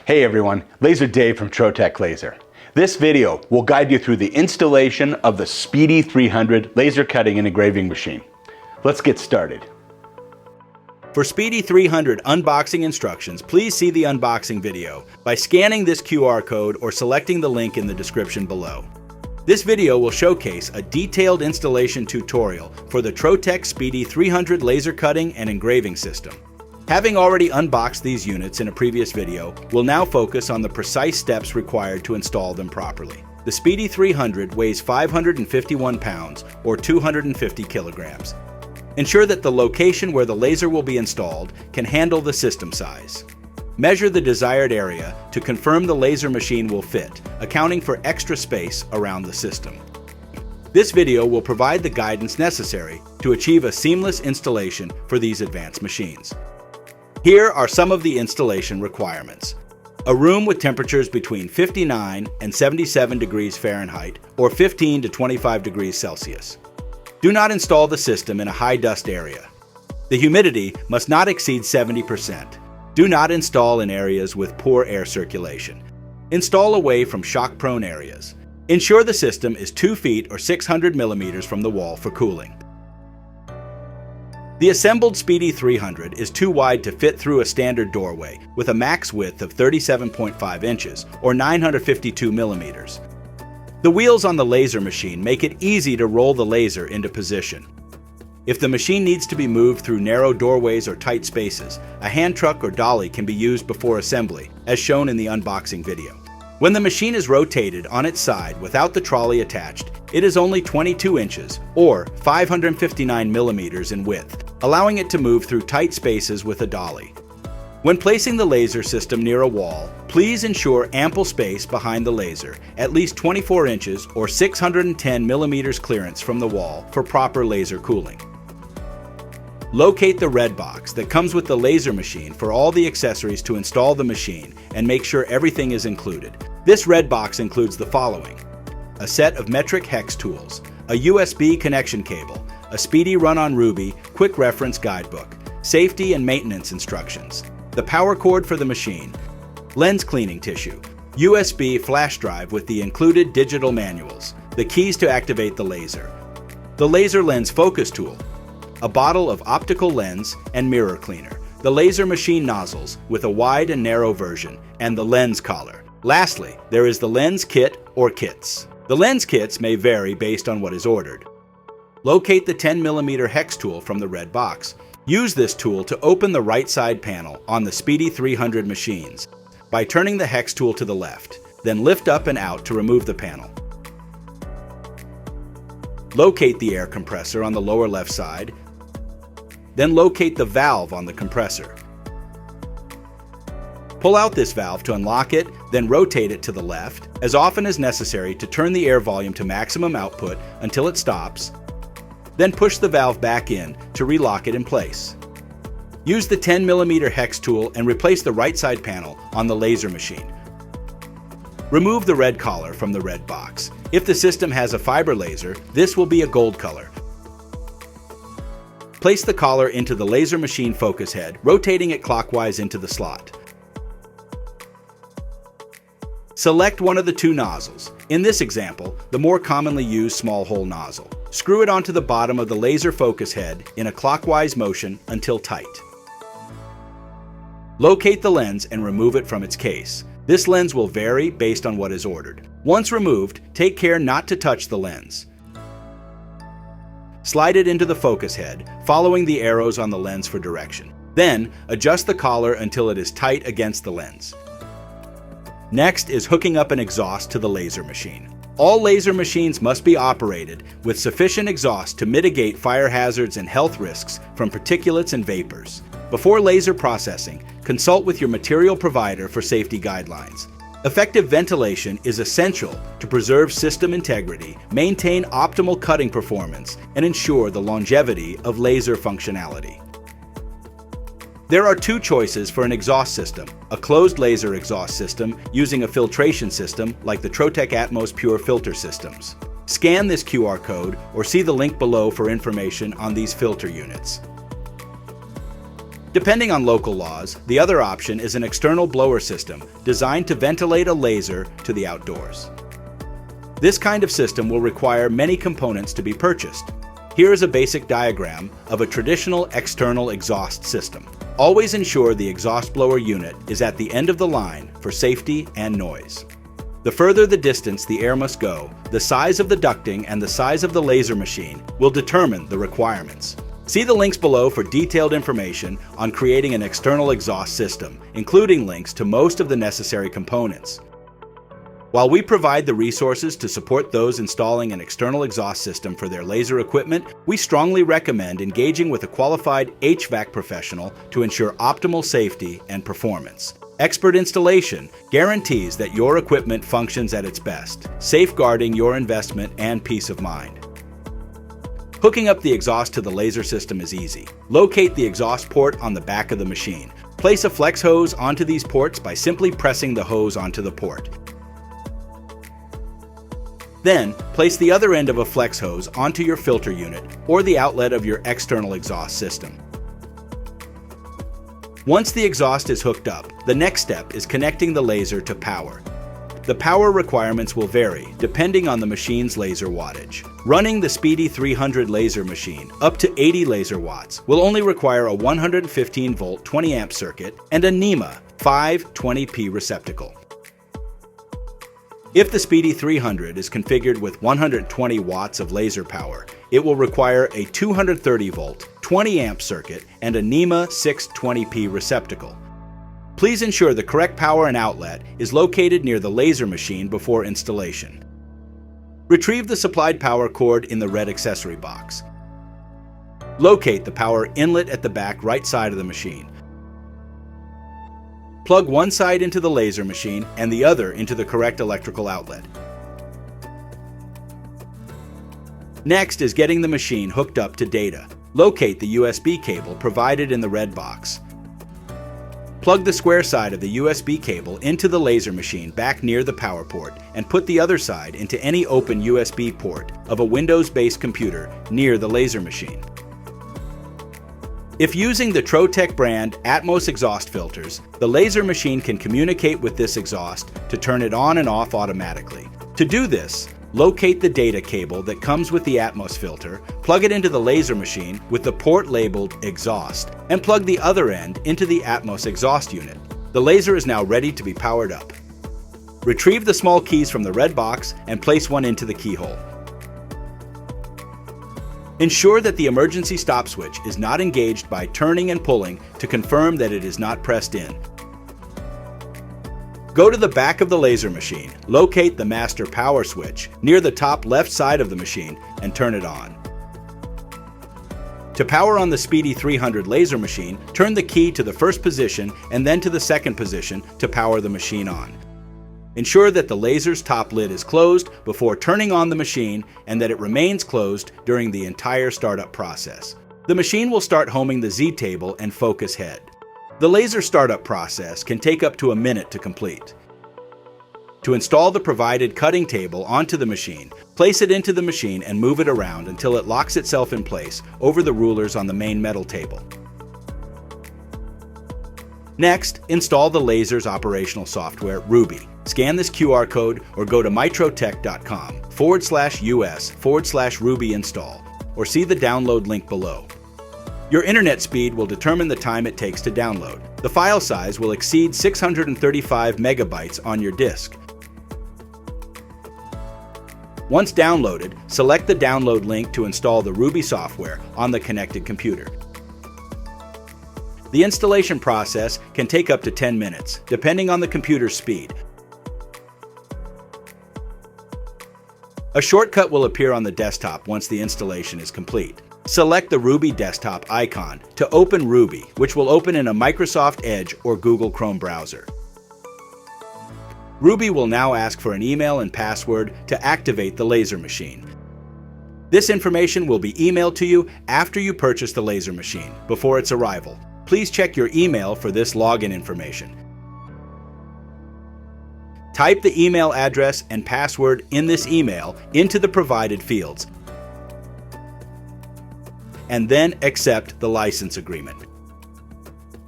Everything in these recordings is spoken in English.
Hey everyone, Laser Dave from Trotec Laser. This video will guide you through the installation of the Speedy 300 laser cutting and engraving machine. Let's get started. For Speedy 300 unboxing instructions, please see the unboxing video by scanning this QR code or selecting the link in the description below. This video will showcase a detailed installation tutorial for the Trotec Speedy 300 laser cutting and engraving system. Having already unboxed these units in a previous video, we'll now focus on the precise steps required to install them properly. The Speedy 300 weighs 551 pounds or 250 kilograms. Ensure that the location where the laser will be installed can handle the system size. Measure the desired area to confirm the laser machine will fit, accounting for extra space around the system. This video will provide the guidance necessary to achieve a seamless installation for these advanced machines. Here are some of the installation requirements. A room with temperatures between 59 and 77 degrees Fahrenheit or 15 to 25 degrees Celsius. Do not install the system in a high dust area. The humidity must not exceed 70%. Do not install in areas with poor air circulation. Install away from shock-prone areas. Ensure the system is 2 feet or 600 millimeters from the wall for cooling. The assembled Speedy 300 is too wide to fit through a standard doorway with a max width of 37.5 inches or 952 millimeters. The wheels on the laser machine make it easy to roll the laser into position. If the machine needs to be moved through narrow doorways or tight spaces, a hand truck or dolly can be used before assembly, as shown in the unboxing video. When the machine is rotated on its side without the trolley attached, it is only 22 inches or 559 millimeters in width, allowing it to move through tight spaces with a dolly. When placing the laser system near a wall, please ensure ample space behind the laser, at least 24 inches or 610 millimeters clearance from the wall for proper laser cooling. Locate the red box that comes with the laser machine for all the accessories to install the machine and make sure everything is included. This red box includes the following: a set of metric hex tools, a USB connection cable, a Speedy Run-on Ruby quick reference guidebook, safety and maintenance instructions, the power cord for the machine, lens cleaning tissue, USB flash drive with the included digital manuals, the keys to activate the laser lens focus tool, a bottle of optical lens and mirror cleaner, the laser machine nozzles with a wide and narrow version, and the lens collar. Lastly, there is the lens kit or kits. The lens kits may vary based on what is ordered. Locate the 10mm hex tool from the red box. Use this tool to open the right side panel on the Speedy 300 machines by turning the hex tool to the left, then lift up and out to remove the panel. Locate the air compressor on the lower left side, then locate the valve on the compressor. Pull out this valve to unlock it, then rotate it to the left, as often as necessary to turn the air volume to maximum output until it stops. Then push the valve back in to relock it in place. Use the 10mm hex tool and replace the right side panel on the laser machine. Remove the red collar from the red box. If the system has a fiber laser, this will be a gold color. Place the collar into the laser machine focus head, rotating it clockwise into the slot. Select one of the two nozzles. In this example, the more commonly used small hole nozzle. Screw it onto the bottom of the laser focus head in a clockwise motion until tight. Locate the lens and remove it from its case. This lens will vary based on what is ordered. Once removed, take care not to touch the lens. Slide it into the focus head, following the arrows on the lens for direction. Then, adjust the collar until it is tight against the lens. Next is hooking up an exhaust to the laser machine. All laser machines must be operated with sufficient exhaust to mitigate fire hazards and health risks from particulates and vapors. Before laser processing, consult with your material provider for safety guidelines. Effective ventilation is essential to preserve system integrity, maintain optimal cutting performance, and ensure the longevity of laser functionality. There are two choices for an exhaust system: a closed laser exhaust system using a filtration system like the Trotec Atmos Pure filter systems. Scan this QR code or see the link below for information on these filter units. Depending on local laws, the other option is an external blower system designed to ventilate a laser to the outdoors. This kind of system will require many components to be purchased. Here is a basic diagram of a traditional external exhaust system. Always ensure the exhaust blower unit is at the end of the line for safety and noise. The further the distance the air must go, the size of the ducting and the size of the laser machine will determine the requirements. See the links below for detailed information on creating an external exhaust system, including links to most of the necessary components. While we provide the resources to support those installing an external exhaust system for their laser equipment, we strongly recommend engaging with a qualified HVAC professional to ensure optimal safety and performance. Expert installation guarantees that your equipment functions at its best, safeguarding your investment and peace of mind. Hooking up the exhaust to the laser system is easy. Locate the exhaust port on the back of the machine. Place a flex hose onto these ports by simply pressing the hose onto the port. Then, place the other end of a flex hose onto your filter unit or the outlet of your external exhaust system. Once the exhaust is hooked up, the next step is connecting the laser to power. The power requirements will vary depending on the machine's laser wattage. Running the Speedy 300 laser machine up to 80 laser watts will only require a 115-volt 20-amp circuit and a NEMA 520p receptacle. If the Speedy 300 is configured with 120 watts of laser power, it will require a 230-volt 20-amp circuit and a NEMA 620p receptacle. Please ensure the correct power and outlet is located near the laser machine before installation. Retrieve the supplied power cord in the red accessory box. Locate the power inlet at the back right side of the machine. Plug one side into the laser machine and the other into the correct electrical outlet. Next is getting the machine hooked up to data. Locate the USB cable provided in the red box. Plug the square side of the USB cable into the laser machine back near the power port and put the other side into any open USB port of a Windows-based computer near the laser machine. If using the Trotec brand Atmos exhaust filters, the laser machine can communicate with this exhaust to turn it on and off automatically. To do this, locate the data cable that comes with the Atmos filter, plug it into the laser machine with the port labeled exhaust, and plug the other end into the Atmos exhaust unit. The laser is now ready to be powered up. Retrieve the small keys from the red box and place one into the keyhole. Ensure that the emergency stop switch is not engaged by turning and pulling to confirm that it is not pressed in. Go to the back of the laser machine, locate the master power switch near the top left side of the machine and turn it on. To power on the Speedy 300 laser machine, turn the key to the first position and then to the second position to power the machine on. Ensure that the laser's top lid is closed before turning on the machine and that it remains closed during the entire startup process. The machine will start homing the Z-table and focus head. The laser startup process can take up to a minute to complete. To install the provided cutting table onto the machine, place it into the machine and move it around until it locks itself in place over the rulers on the main metal table. Next, install the laser's operational software, Ruby. Scan this QR code or go to mytrotec.com/US/Ruby install or see the download link below. Your internet speed will determine the time it takes to download. The file size will exceed 635 megabytes on your disk. Once downloaded, select the download link to install the Ruby software on the connected computer. The installation process can take up to 10 minutes, depending on the computer's speed. A shortcut will appear on the desktop once the installation is complete. Select the Ruby desktop icon to open Ruby, which will open in a Microsoft Edge or Google Chrome browser. Ruby will now ask for an email and password to activate the laser machine. This information will be emailed to you after you purchase the laser machine, before its arrival. Please check your email for this login information. Type the email address and password in this email into the provided fields, and then accept the license agreement.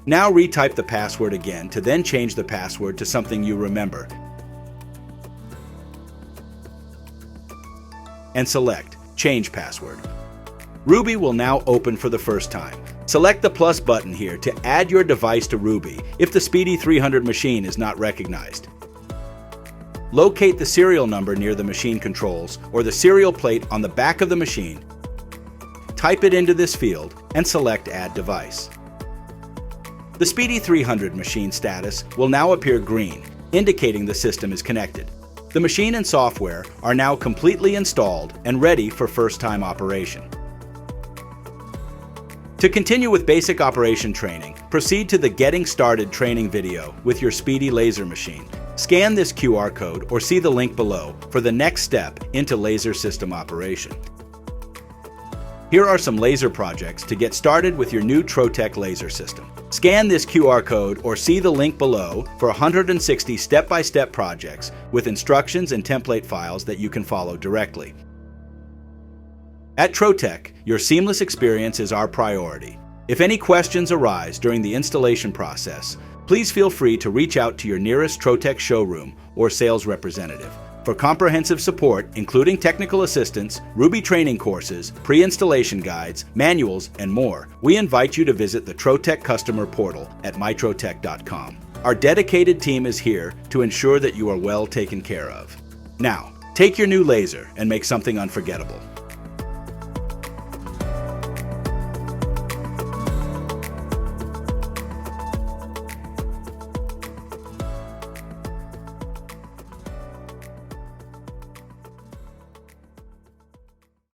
Now retype the password again to then change the password to something you remember. And select Change Password. Ruby will now open for the first time. Select the plus button here to add your device to Ruby if the Speedy 300 machine is not recognized. Locate the serial number near the machine controls or the serial plate on the back of the machine. Type it into this field and select Add Device. The Speedy 300 machine status will now appear green, indicating the system is connected. The machine and software are now completely installed and ready for first-time operation. To continue with basic operation training, proceed to the Getting Started training video with your Speedy laser machine. Scan this QR code or see the link below for the next step into laser system operation. Here are some laser projects to get started with your new Trotec laser system. Scan this QR code or see the link below for 160 step-by-step projects with instructions and template files that you can follow directly. At Trotec, your seamless experience is our priority. If any questions arise during the installation process, please feel free to reach out to your nearest Trotec showroom or sales representative. For comprehensive support, including technical assistance, Ruby training courses, pre-installation guides, manuals, and more, we invite you to visit the Trotec customer portal at mytrotec.com. Our dedicated team is here to ensure that you are well taken care of. Now, take your new laser and make something unforgettable.